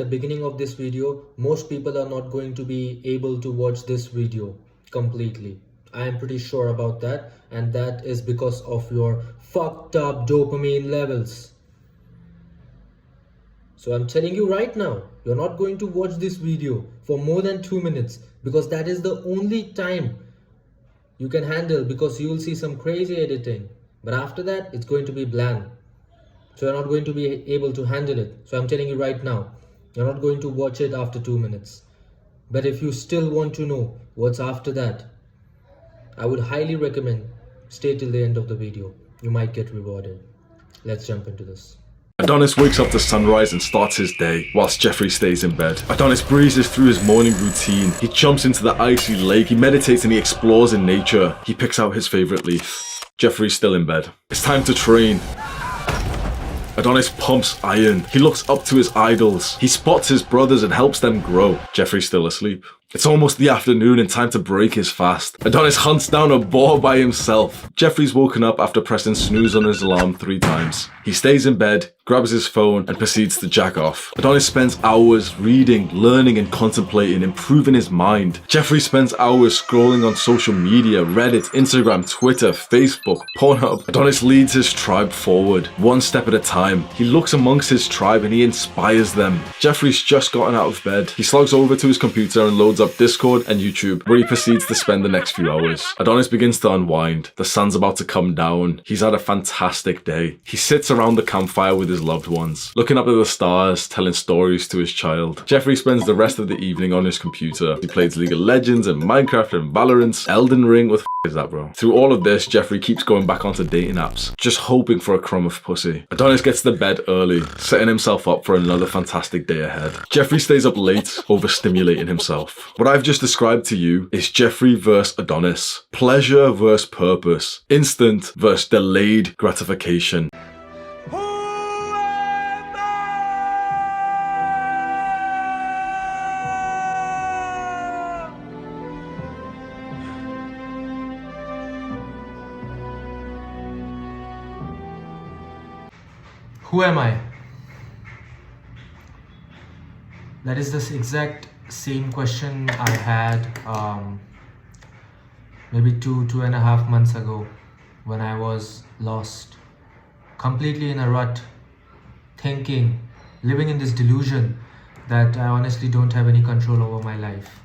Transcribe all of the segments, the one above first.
The beginning of this video, most people are not going to be able to watch this video completely. I am pretty sure about that, and that is because of your fucked up dopamine levels. So I'm telling you right now, you're not going to watch this video for more than 2 minutes because that is the only time you can handle, because you will see some crazy editing. But after that, it's going to be bland. So you're not going to be able to handle it. So I'm telling you right now, you're not going to watch it after 2 minutes. But if you still want to know what's after that, I would highly recommend stay till the end of the video. You might get rewarded. Let's jump into this. Adonis wakes up to sunrise and starts his day, whilst Jeffrey stays in bed. Adonis breezes through his morning routine. He jumps into the icy lake, he meditates and he explores in nature. He picks out his favourite leaf. Jeffrey's still in bed. It's time to train. Adonis pumps iron. He looks up to his idols. He spots his brothers and helps them grow. Jeffrey's still asleep. It's almost the afternoon and time to break his fast. Adonis hunts down a boar by himself. Jeffrey's woken up after pressing snooze on his alarm 3 times. He stays in bed, grabs his phone and proceeds to jack off. Adonis spends hours reading, learning and contemplating, improving his mind. Jeffrey spends hours scrolling on social media, Reddit, Instagram, Twitter, Facebook, Pornhub. Adonis leads his tribe forward, one step at a time. He looks amongst his tribe and he inspires them. Jeffrey's just gotten out of bed. He slogs over to his computer and loads up Discord and YouTube, where he proceeds to spend the next few hours. Adonis begins to unwind. The sun's about to come down. He's had a fantastic day. He sits around the campfire with his loved ones, looking up at the stars, telling stories to his child. Jeffrey spends the rest of the evening on his computer. He plays League of Legends and Minecraft and Valorant, Elden Ring. What the f is that, bro? Through all of this, Jeffrey keeps going back onto dating apps, just hoping for a crumb of pussy. Adonis gets to bed early, setting himself up for another fantastic day ahead. Jeffrey stays up late, overstimulating himself. What I've just described to you is Jeffrey versus Adonis. Pleasure versus purpose. Instant versus delayed gratification. Who am I? That is the exact same question I had maybe 2.5 months ago, when I was lost, completely in a rut, thinking, living in this delusion that I honestly don't have any control over my life.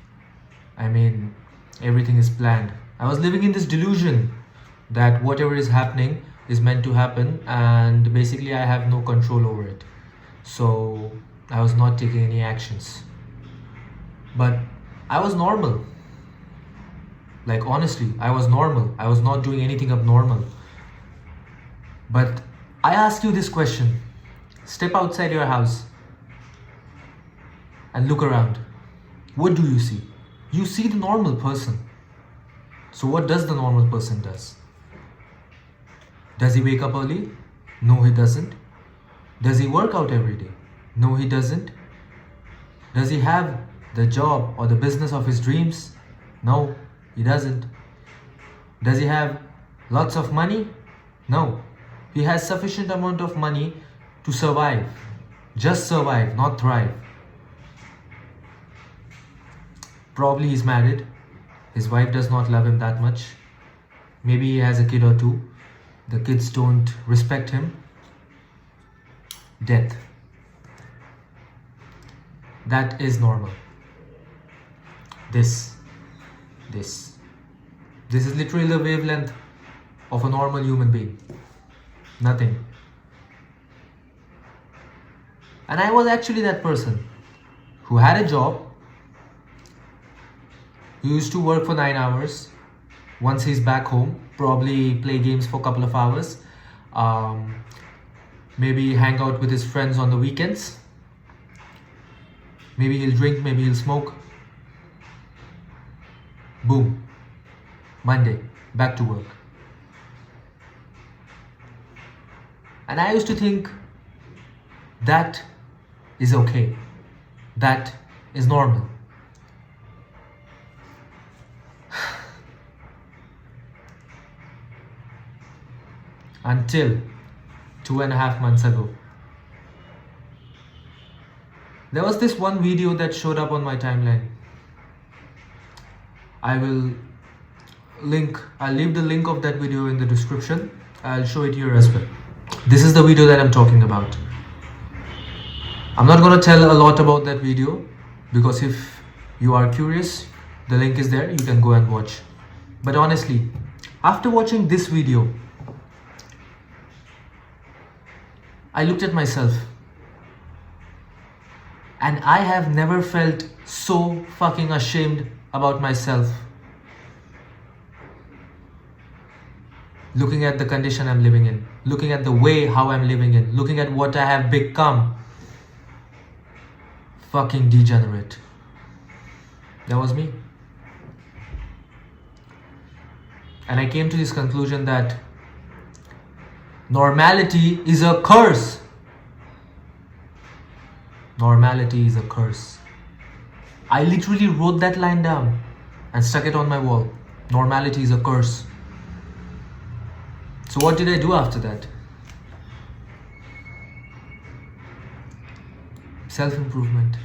I mean, everything is planned. I was living in this delusion that whatever is happening is meant to happen, and basically I have no control over it. So I was not taking any actions. But I was normal. Like, honestly, I was normal. I was not doing anything abnormal. But I ask you this question. Step outside your house and look around. What do you see? You see the normal person. So what does the normal person does? Does he wake up early? No, he doesn't. Does he work out every day? No, he doesn't. Does he have the job or the business of his dreams? No, he doesn't. Does he have lots of money? No. He has sufficient amount of money to survive. Just survive, not thrive. Probably he's married. His wife does not love him that much. Maybe he has a kid or 2. The kids don't respect him. Death. That is normal. This is literally the wavelength of a normal human being. Nothing. And I was actually that person who had a job, who used to work for 9 hours. Once he's back home, probably play games for a couple of hours, maybe hang out with his friends on the weekends. Maybe he'll drink, maybe he'll smoke. Boom. Monday, back to work. And I used to think that is okay. That is normal. Until 2.5 months ago. There was this one video that showed up on my timeline. I'll leave the link of that video in the description. I'll show it here as well. This is the video that I'm talking about. I'm not gonna tell a lot about that video because if you are curious, the link is there, you can go and watch. But honestly, after watching this video, I looked at myself and I have never felt so fucking ashamed about myself. Looking at the condition I'm living in, looking at the way how I'm living in, looking at what I have become. Fucking degenerate. That was me. And I came to this conclusion that normality is a curse. Normality is a curse. I literally wrote that line down and stuck it on my wall. Normality is a curse. So what did I do after that? Self-improvement.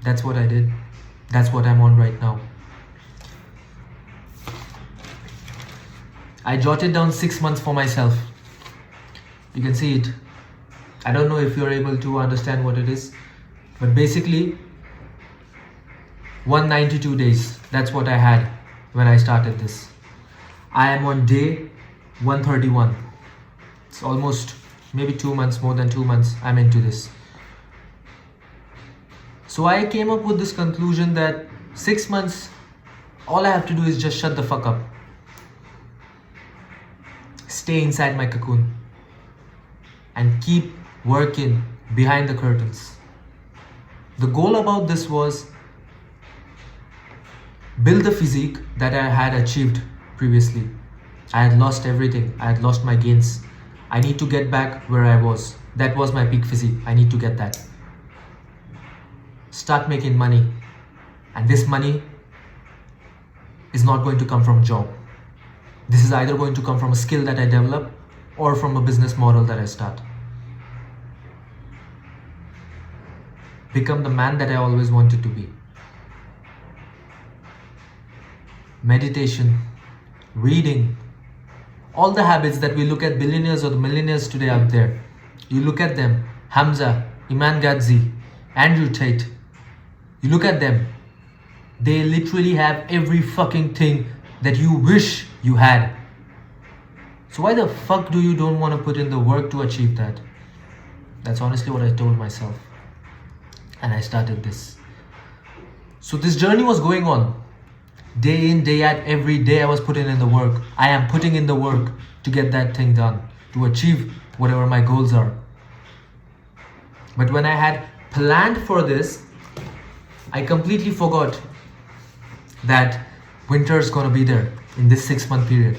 That's what I did. That's what I'm on right now. I jotted down 6 months for myself. You can see it. I don't know if you're able to understand what it is, but basically 192 days. That's what I had when I started this. I am on day 131. It's almost maybe 2 months, more than 2 months I'm into this. So I came up with this conclusion that 6 months, all I have to do is just shut the fuck up. Stay inside my cocoon and keep working behind the curtains. The goal about this was build the physique that I had achieved previously. I had lost everything. I had lost my gains. I need to get back where I was. That was my peak physique. I need to get that. Start making money. And this money is not going to come from a job. This is either going to come from a skill that I develop or from a business model that I start. Become the man that I always wanted to be. Meditation, reading, all the habits that we look at billionaires or the millionaires today out there. You look at them, Hamza, Andrewtate. You look at them, they literally have every fucking thing that you wish you had. So why the fuck do you don't want to put in the work to achieve that? That's honestly what I told myself. And I started this. So this journey was going on. Day in, day out, every day I was putting in the work. I am putting in the work to get that thing done, to achieve whatever my goals are. But when I had planned for this, I completely forgot that winter is going to be there in this 6 month period.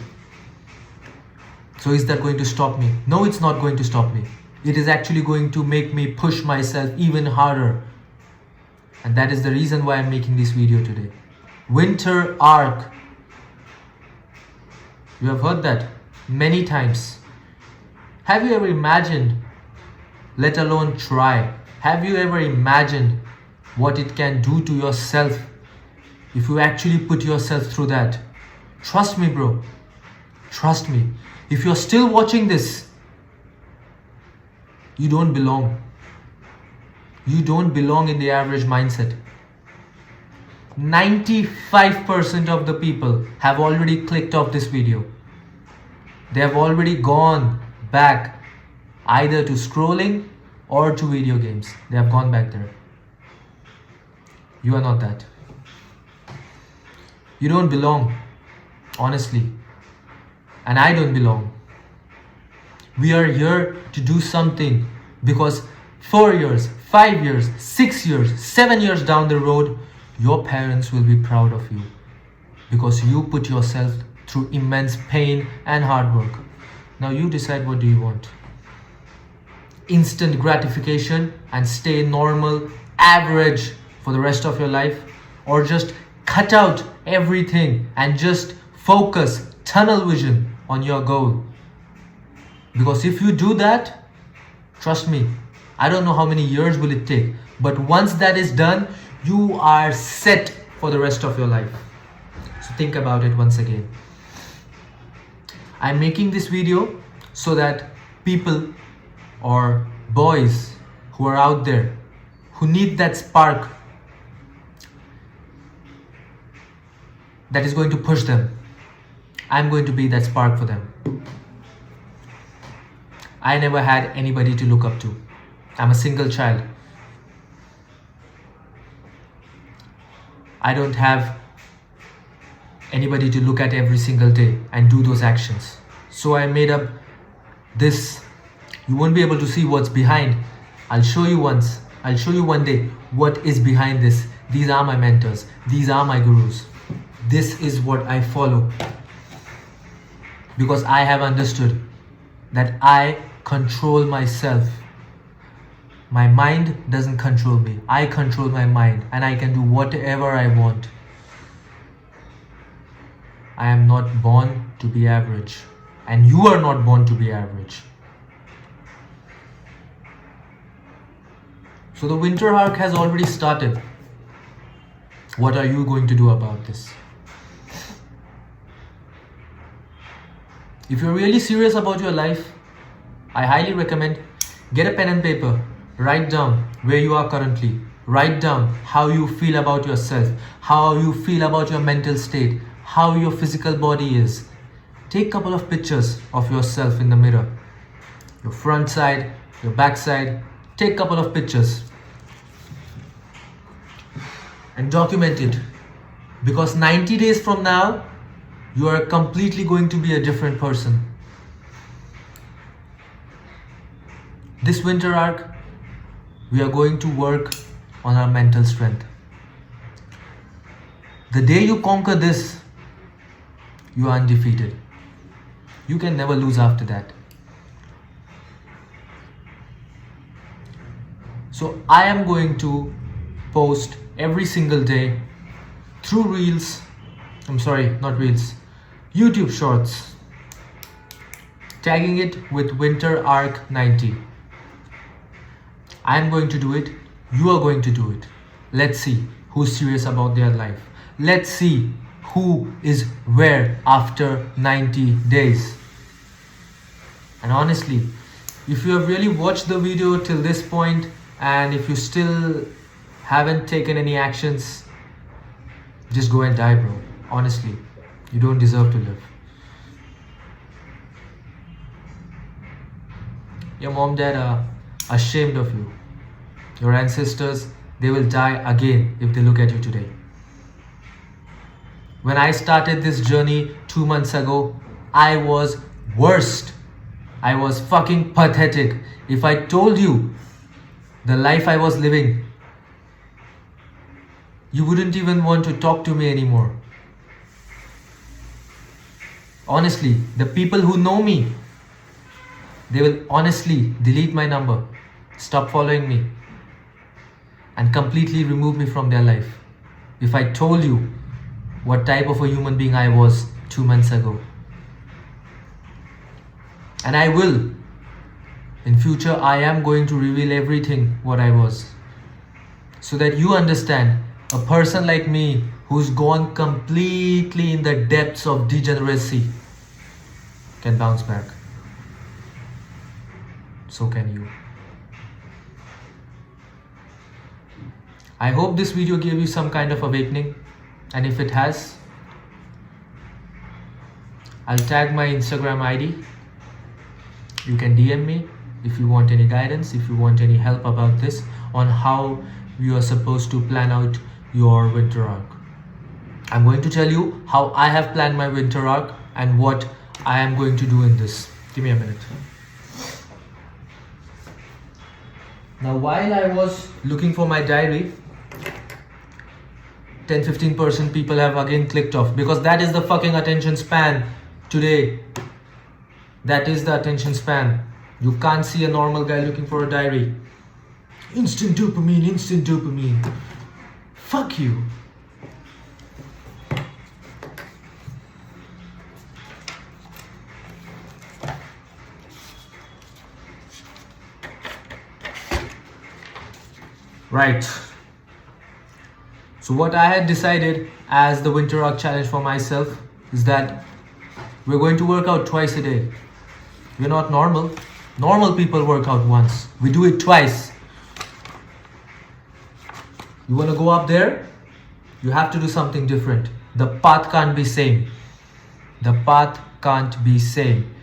So is that going to stop me? No, it's not going to stop me. It is actually going to make me push myself even harder. And that is the reason why I'm making this video today. Winter arc. You have heard that many times. Have you ever imagined, let alone try, have you ever imagined what it can do to yourself if you actually put yourself through that? Trust me, bro. Trust me. If you're still watching this, you don't belong. You don't belong in the average mindset. 95% of the people have already clicked off this video. They have already gone back either to scrolling or to video games. They have gone back there. You are not that. You don't belong, honestly. And I don't belong. We are here to do something because 4 years, 5 years, 6 years, 7 years down the road, your parents will be proud of you because you put yourself through immense pain and hard work. Now you decide, what do you want? Instant gratification and stay normal, average for the rest of your life, or just cut out everything and just focus, tunnel vision on your goal. Because if you do that, Trust me, I don't know how many years will it take, but once that is done, you are set for the rest of your life. So think about it once again. I'm making this video so that people or boys who are out there who need that spark that is going to push them, I'm going to be that spark for them. I never had anybody to look up to. I'm a single child. I don't have anybody to look at every single day and do those actions. So I made up this. You won't be able to see what's behind. I'll show you once. I'll show you one day what is behind this. These are my mentors. These are my gurus. This is what I follow. Because I have understood that I control myself. My mind doesn't control me. I control my mind and I can do whatever I want. I am not born to be average. And you are not born to be average. So the winter arc has already started. What are you going to do about this? If you're really serious about your life, I highly recommend get a pen and paper. Write down where you are currently. Write down how you feel about yourself, how you feel about your mental state, how your physical body is. Take a couple of pictures of yourself in the mirror. Your front side, your back side. Take a couple of pictures. And document it. Because 90 days from now, you are completely going to be a different person. This winter arc, we are going to work on our mental strength. The day you conquer this, you are undefeated. You can never lose after that. So I am going to post every single day through Reels. Not Reels. YouTube Shorts. Tagging it with Winter Arc 90. I am going to do it. You are going to do it. Let's see who's serious about their life. Let's see who is where after 90 days. And honestly, if you have really watched the video till this point and if you still haven't taken any actions, just go and die, bro. Honestly, you don't deserve to live. Your mom, dad are ashamed of you. Your ancestors, they will die again if they look at you today. When I started this journey 2 months ago, I was worst. I was fucking pathetic. If I told you the life I was living, you wouldn't even want to talk to me anymore. Honestly, the people who know me, they will honestly delete my number, stop following me, and completely remove me from their life. If I told you what type of a human being I was 2 months ago. And I will. In future, I am going to reveal everything what I was. So that you understand a person like me who's gone completely in the depths of degeneracy can bounce back. So can you. I hope this video gave you some kind of awakening. And if it has, I'll tag my Instagram ID. You can DM me if you want any guidance, if you want any help about this, on how you are supposed to plan out your winter arc. I'm going to tell you how I have planned my winter arc and what I am going to do in this. Give me a minute. Now, while I was looking for my diary, 10-15% people have again clicked off because that is the fucking attention span today. That is the attention span. You can't see a normal guy looking for a diary. Instant dopamine, instant dopamine. Fuck you. Right. So what I had decided as the winter rock challenge for myself is that we're going to work out twice a day. We're not normal. Normal people work out once. We do it twice. You want to go up there? You have to do something different. The path can't be same. The path can't be same.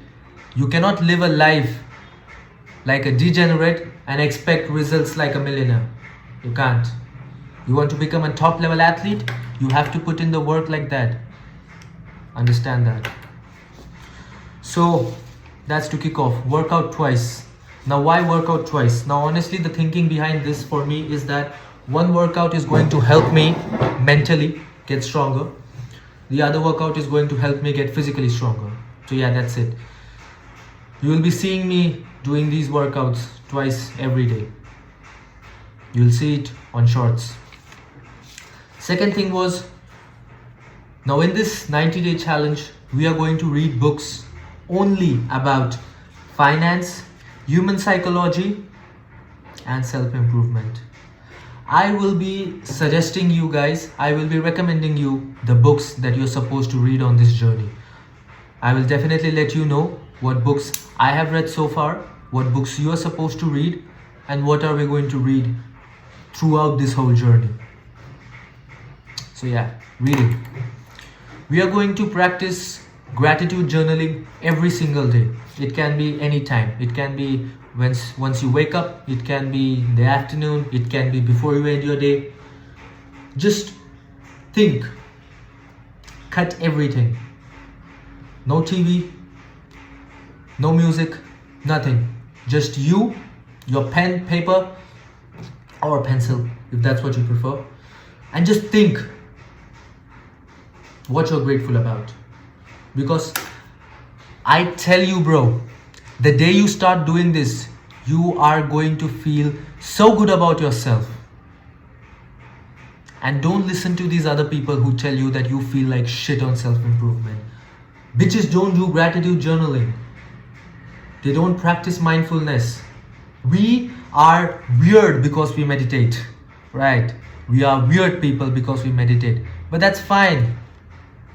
You cannot live a life like a degenerate and expect results like a millionaire. You can't. You want to become a top level athlete? You have to put in the work like that. Understand that. So that's to kick off. Work out twice. Now why work out twice? Now honestly the thinking behind this for me is that one workout is going to help me mentally get stronger. The other workout is going to help me get physically stronger. So yeah, that's it. You will be seeing me doing these workouts twice every day. You'll see it on shorts. Second thing was, now in this 90-day challenge, we are going to read books only about finance, human psychology, and self-improvement. I will be suggesting you guys, I will be recommending you the books that you're supposed to read on this journey. I will definitely let you know what books I have read so far, what books you are supposed to read, and what are we going to read throughout this whole journey. So yeah, reading. We are going to practice gratitude journaling every single day. It can be any time. It can be once you wake up, it can be in the afternoon, it can be before you end your day. Just think. Cut everything. No TV, no music, nothing. Just you, your pen, paper, or pencil, if that's what you prefer. And just think what you're grateful about. Because I tell you, bro, the day you start doing this, you are going to feel so good about yourself. And don't listen to these other people who tell you that you feel like shit on self-improvement. Bitches don't do gratitude journaling. They don't practice mindfulness. We are weird because we meditate, right? We are weird people because we meditate. But that's fine.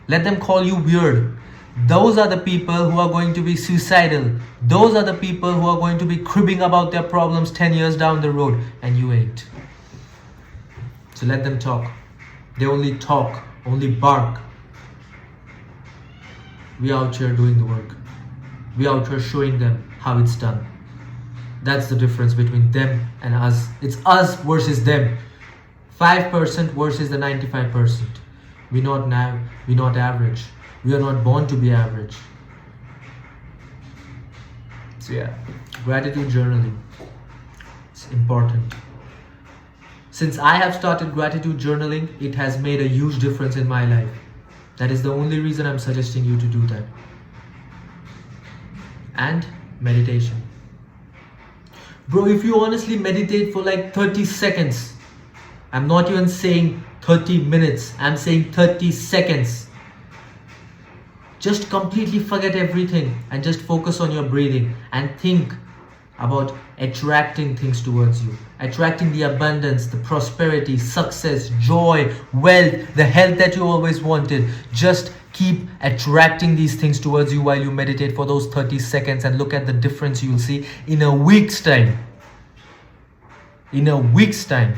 Let them call you weird. Those are the people who are going to be suicidal. Those are the people who are going to be cribbing about their problems 10 years down the road, and you ain't. So let them talk. They only talk, only bark. We are out here doing the work. We are out here showing them how it's done. That's the difference between them and us. It's us versus them. 5% versus the 95%. We're not average. We are not born to be average. So yeah, gratitude journaling. It's important. Since I have started gratitude journaling, it has made a huge difference in my life. That is the only reason I'm suggesting you to do that. And meditation. Bro, if you honestly meditate for like 30 seconds, I'm not even saying 30 minutes, I'm saying 30 seconds. Just completely forget everything and just focus on your breathing and think about attracting things towards you. Attracting the abundance, the prosperity, success, joy, wealth, the health that you always wanted. Just keep attracting these things towards you while you meditate for those 30 seconds and look at the difference you'll see in a week's time. In a week's time.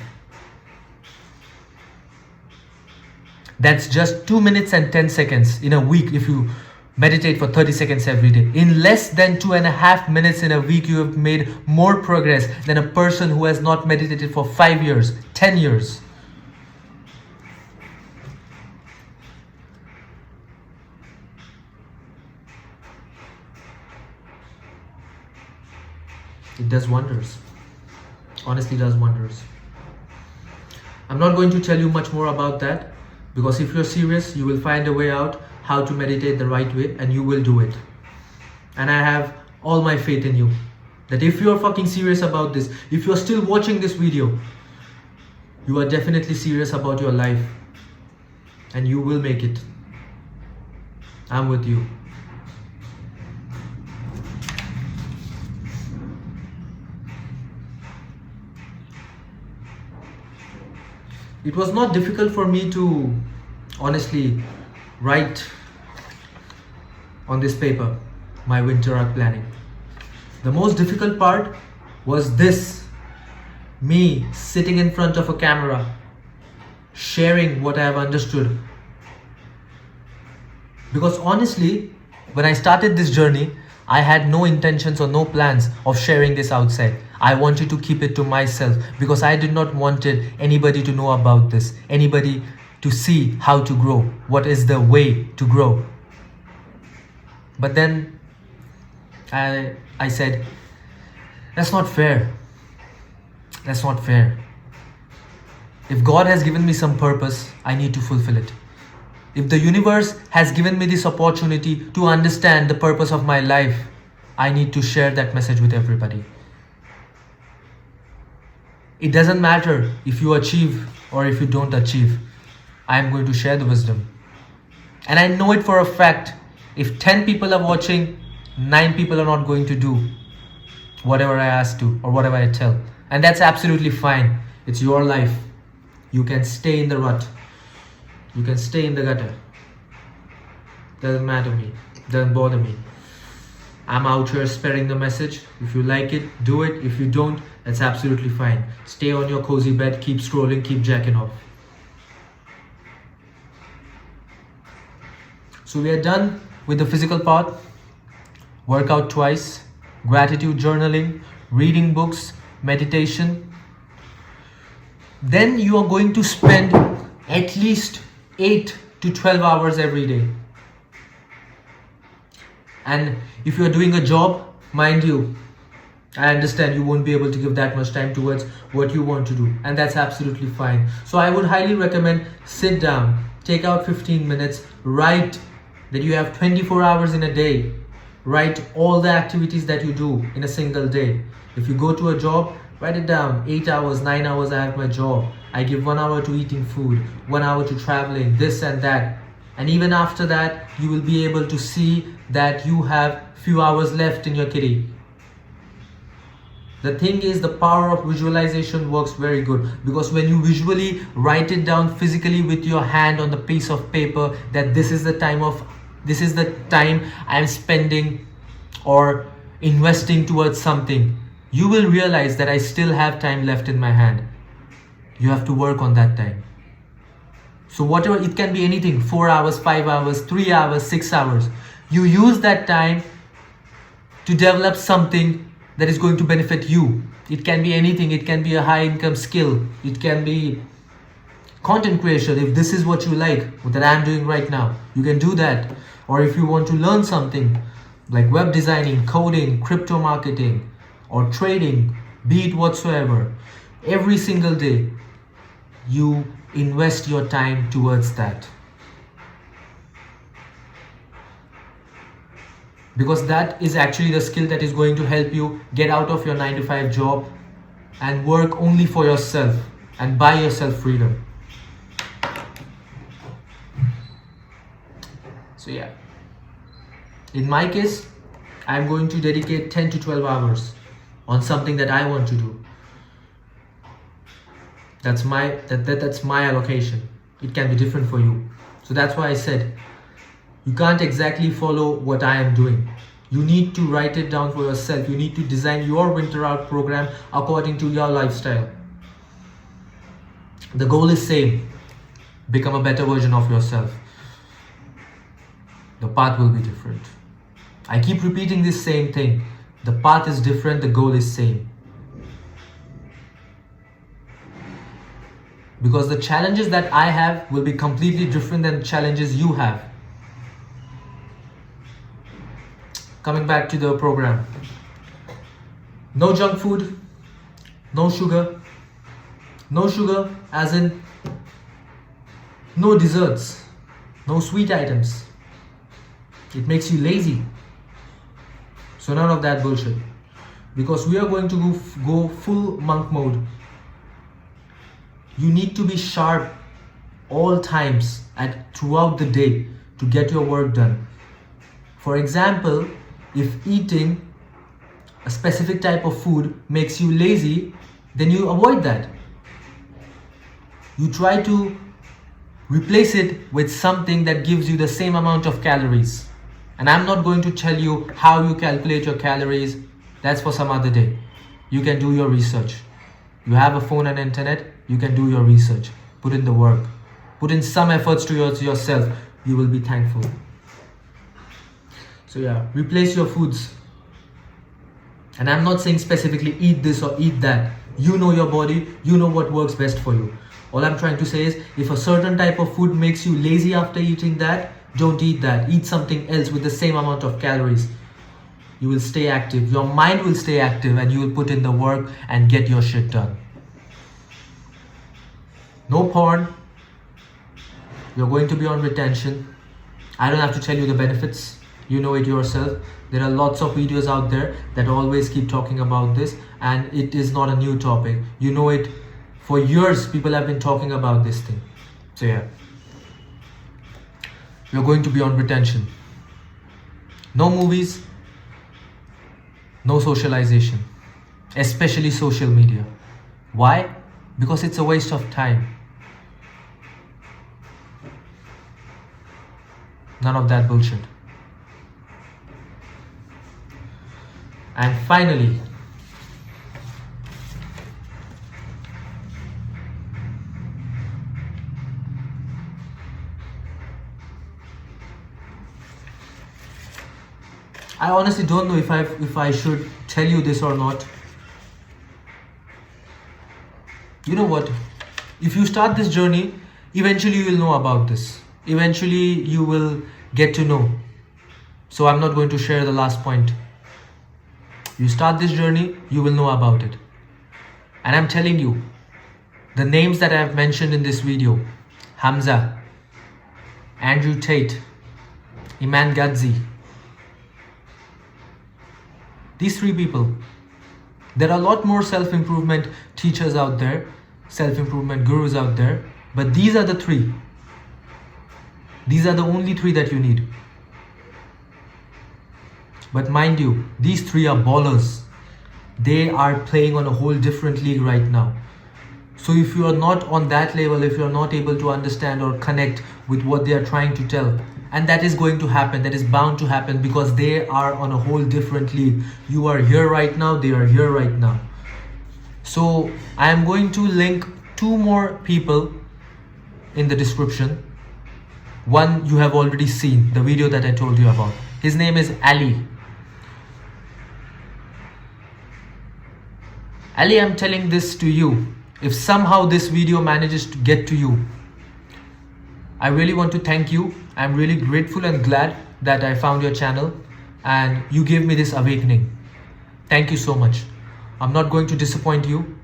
That's just 2 minutes and 10 seconds in a week if you meditate for 30 seconds every day. In less than 2.5 minutes in a week, you have made more progress than a person who has not meditated for 5 years, 10 years. It does wonders. Honestly does wonders. I'm not going to tell you much more about that, because if you're serious, you will find a way out how to meditate the right way, and you will do it. And I have all my faith in you, that if you're fucking serious about this, if you're still watching this video, you are definitely serious about your life, and you will make it. I'm with you. It was not difficult for me to honestly write on this paper my winter art planning. The most difficult part was this, me sitting in front of a camera, sharing what I have understood. Because honestly, when I started this journey, I had no intentions or no plans of sharing this outside. I wanted to keep it to myself because I did not wanted anybody to know about this, anybody to see how to grow, what is the way to grow. But then I said, that's not fair. That's not fair. If God has given me some purpose, I need to fulfill it. If the universe has given me this opportunity to understand the purpose of my life, I need to share that message with everybody. It doesn't matter if you achieve or if you don't achieve. I am going to share the wisdom. And I know it for a fact, if 10 people are watching, 9 people are not going to do whatever I ask to or whatever I tell. And that's absolutely fine. It's your life. You can stay in the rut. You can stay in the gutter. Doesn't matter me. Doesn't bother me. I'm out here spreading the message. If you like it, do it. If you don't, that's absolutely fine. Stay on your cozy bed, keep scrolling, keep jacking off. So we are done with the physical part. Workout twice, gratitude journaling, reading books, meditation. Then you are going to spend at least 8 to 12 hours every day. And if you are doing a job, mind you, I understand you won't be able to give that much time towards what you want to do, and that's absolutely fine. So I would highly recommend sit down, take out 15 minutes, write that you have 24 hours in a day. Write all the activities that you do in a single day. If you go to a job, write it down. 8 hours, 9 hours I have my job. I give 1 hour to eating food, 1 hour to traveling, this and that. And even after that, you will be able to see that you have few hours left in your kitty. The thing is, the power of visualization works very good, because when you visually write it down physically with your hand on the piece of paper that this is the time I'm spending or investing towards something, you will realize that I still have time left in my hand. You have to work on that time. So whatever, it can be anything, 4 hours, 5 hours, 3 hours, 6 hours. You use that time to develop something that is going to benefit you. It can be anything. It can be a high income skill. It can be content creation. If this is what you like, that I'm doing right now, you can do that. Or if you want to learn something like web designing, coding, crypto marketing, or trading, be it whatsoever, every single day, you invest your time towards that. Because that is actually the skill that is going to help you get out of your 9 to 5 job and work only for yourself and buy yourself freedom. So yeah, in my case, I'm going to dedicate 10 to 12 hours on something that I want to do. That's my allocation. It can be different for you. So that's why I said, you can't exactly follow what I am doing. You need to write it down for yourself. You need to design your winter art program according to your lifestyle. The goal is same. Become a better version of yourself. The path will be different. I keep repeating this same thing. The path is different, the goal is same. Because the challenges that I have will be completely different than challenges you have. Coming back to the program. No junk food, no sugar. No sugar as in no desserts, no sweet items. It makes you lazy. So none of that bullshit. Because we are going to go full monk mode. You need to be sharp all times throughout the day to get your work done. For example, if eating a specific type of food makes you lazy, then you avoid that. You try to replace it with something that gives you the same amount of calories. And I'm not going to tell you how you calculate your calories. That's for some other day. You can do your research. You have a phone and internet, you can do your research. Put in the work. Put in some efforts to yourself. You will be thankful. So yeah, replace your foods. And I'm not saying specifically eat this or eat that. You know your body, you know what works best for you. All I'm trying to say is, if a certain type of food makes you lazy after eating that, don't eat that. Eat something else with the same amount of calories. You will stay active. Your mind will stay active and you will put in the work and get your shit done. No porn. You're going to be on retention. I don't have to tell you the benefits. You know it yourself. There are lots of videos out there that always keep talking about this, and it is not a new topic. You know it. For years, people have been talking about this thing. So yeah. You're going to be on retention. No movies. No socialization. Especially social media. Why? Because it's a waste of time. None of that bullshit. And finally, I honestly don't know if I should tell you this or not. You know what? If you start this journey, eventually you will know about this. Eventually you will get to know. So I'm not going to share the last point. You start this journey, you will know about it. And I'm telling you, the names that I have mentioned in this video, Hamza, Andrewtate, Iman Gadzi, these three people. There are a lot more self-improvement teachers out there, self-improvement gurus out there, but these are the three. These are the only three that you need. But mind you, these three are ballers. They are playing on a whole different league right now. So if you are not on that level, if you are not able to understand or connect with what they are trying to tell, and that is going to happen, that is bound to happen, because they are on a whole different league. You are here right now, they are here right now. So I am going to link two more people in the description. One you have already seen, the video that I told you about. His name is Ali. Ali, I'm telling this to you. If somehow this video manages to get to you, I really want to thank you. I'm really grateful and glad that I found your channel and you gave me this awakening. Thank you so much. I'm not going to disappoint you.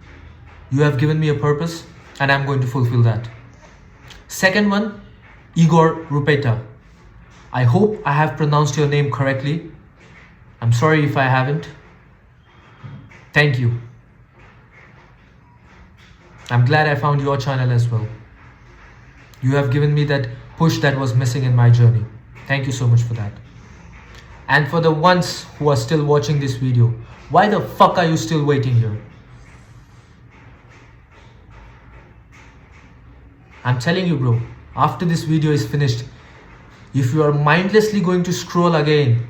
You have given me a purpose and I'm going to fulfill that. Second one, Igor Rupeta. I hope I have pronounced your name correctly. I'm sorry if I haven't. Thank you. I'm glad I found your channel as well. You have given me that push that was missing in my journey. Thank you so much for that. And for the ones who are still watching this video, why the fuck are you still waiting here? I'm telling you, bro, after this video is finished, if you are mindlessly going to scroll again,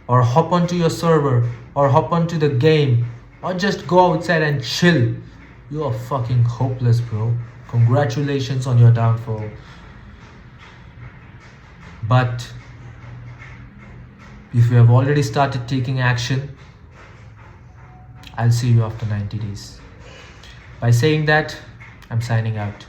or hop onto your server, or hop onto the game, or just go outside and chill, you are fucking hopeless, bro. Congratulations on your downfall. But if you have already started taking action, I'll see you after 90 days. By saying that, I'm signing out.